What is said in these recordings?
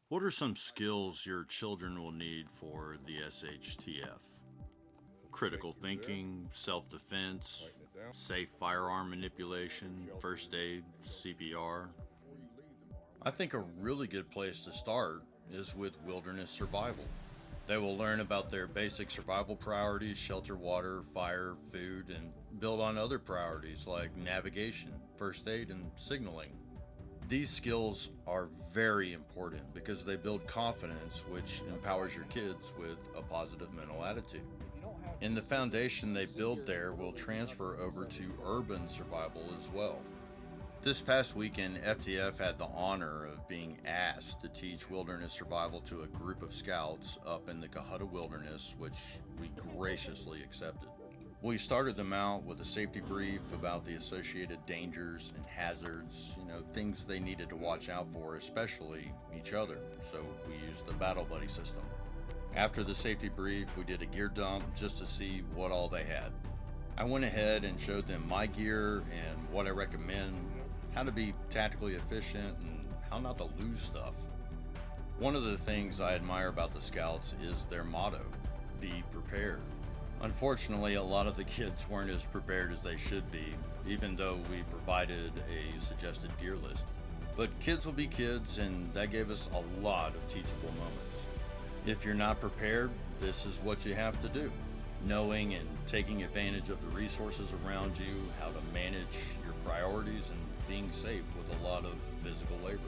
What are some skills your children will need for the SHTF? Critical thinking, self-defense, safe firearm manipulation, first aid, CPR. I think a really good place to start is with wilderness survival. They will learn about their basic survival priorities: shelter, water, fire, food, and build on other priorities like navigation, first aid, and signaling. These skills are very important because they build confidence, which empowers your kids with a positive mental attitude. And the foundation they build there will transfer over to urban survival as well. This past weekend, FTF had the honor of being asked to teach wilderness survival to a group of scouts up in the Cohutta Wilderness, which we graciously accepted. We started them out with a safety brief about the associated dangers and hazards, things they needed to watch out for, especially each other, so we used the battle buddy system. After the safety brief, we did a gear dump just to see what all they had. I went ahead and showed them my gear and what I recommend, how to be tactically efficient, and how not to lose stuff. One of the things I admire about the Scouts is their motto, be prepared. Unfortunately, a lot of the kids weren't as prepared as they should be, even though we provided a suggested gear list. But kids will be kids, and that gave us a lot of teachable moments. If you're not prepared, this is what you have to do. Knowing and taking advantage of the resources around you, how to manage your priorities, and being safe with a lot of physical labor.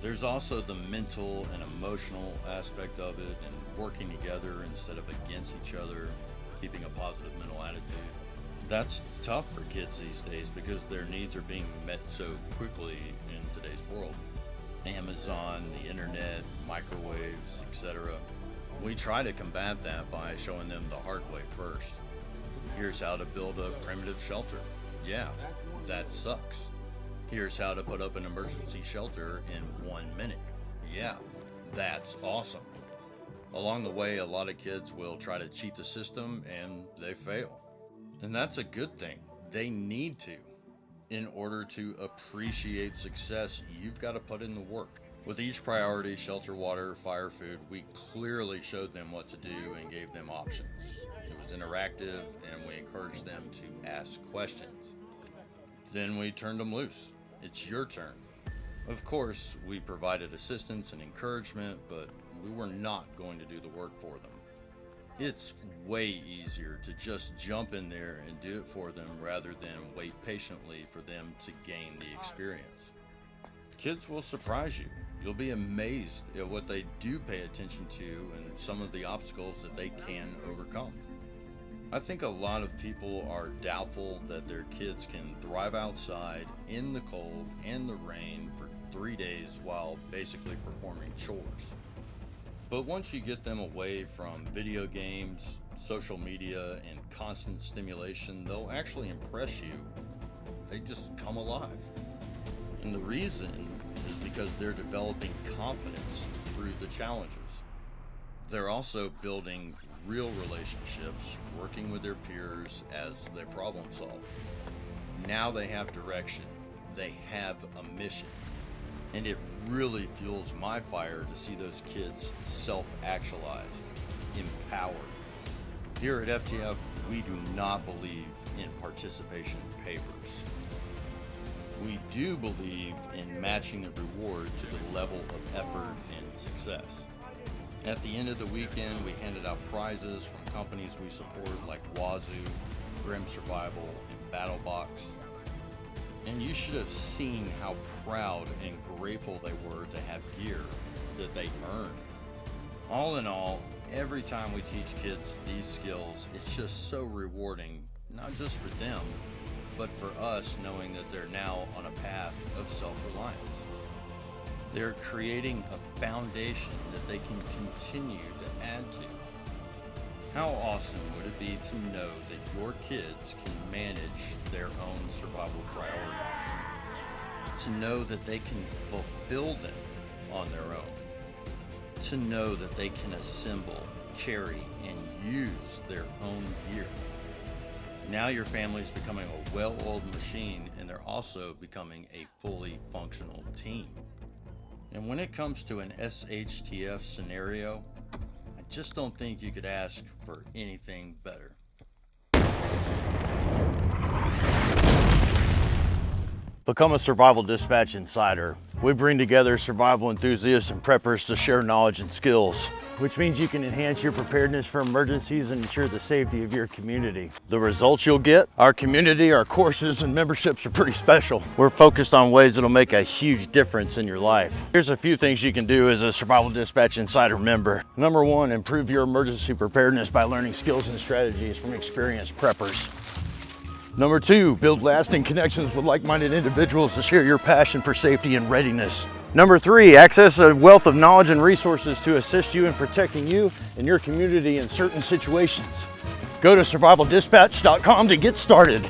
There's also the mental and emotional aspect of it, and working together instead of against each other, keeping a positive mental attitude. That's tough for kids these days because their needs are being met so quickly in today's world. Amazon, the internet, microwaves, etc. We try to combat that by showing them the hard way first. Here's how to build a primitive shelter. Yeah, that sucks. Here's how to put up an emergency shelter in 1 minute. Yeah, that's awesome. Along the way, a lot of kids will try to cheat the system and they fail. And that's a good thing. They need to. In order to appreciate success, you've got to put in the work. With each priority, shelter, water, fire, food, we clearly showed them what to do and gave them options. It was interactive, and we encouraged them to ask questions. Then we turned them loose. It's your turn. Of course, we provided assistance and encouragement, but we were not going to do the work for them. It's way easier to just jump in there and do it for them rather than wait patiently for them to gain the experience. Kids will surprise you. You'll be amazed at what they do pay attention to and some of the obstacles that they can overcome. I think a lot of people are doubtful that their kids can thrive outside in the cold and the rain for 3 days while basically performing chores. But once you get them away from video games, social media, and constant stimulation, they'll actually impress you. They just come alive. And the reason is because they're developing confidence through the challenges. They're also building real relationships, working with their peers as they problem solve. Now they have direction. They have a mission. And it really fuels my fire to see those kids self-actualized, empowered. Here at FTF, we do not believe in participation papers. We do believe in matching the reward to the level of effort and success. At the end of the weekend, we handed out prizes from companies we support like Wazoo, Grim Survival, and BattleBox. And you should have seen how proud and grateful they were to have gear that they earned. All in all, every time we teach kids these skills, it's just so rewarding, not just for them, but for us, knowing that they're now on a path of self-reliance. They're creating a foundation that they can continue to add to. How awesome would it be to know that your kids can manage their own survival priorities? To know that they can fulfill them on their own. To know that they can assemble, carry, and use their own gear. Now your family's becoming a well-oiled machine, and they're also becoming a fully functional team. And when it comes to an SHTF scenario, I just don't think you could ask for anything better. Become a Survival Dispatch Insider. We bring together survival enthusiasts and preppers to share knowledge and skills, which means you can enhance your preparedness for emergencies and ensure the safety of your community. The results you'll get? Our community, our courses, and memberships are pretty special. We're focused on ways that'll make a huge difference in your life. Here's a few things you can do as a Survival Dispatch Insider member. Number one, improve your emergency preparedness by learning skills and strategies from experienced preppers. Number two, build lasting connections with like-minded individuals to share your passion for safety and readiness. Number three, access a wealth of knowledge and resources to assist you in protecting you and your community in certain situations. Go to survivaldispatch.com to get started.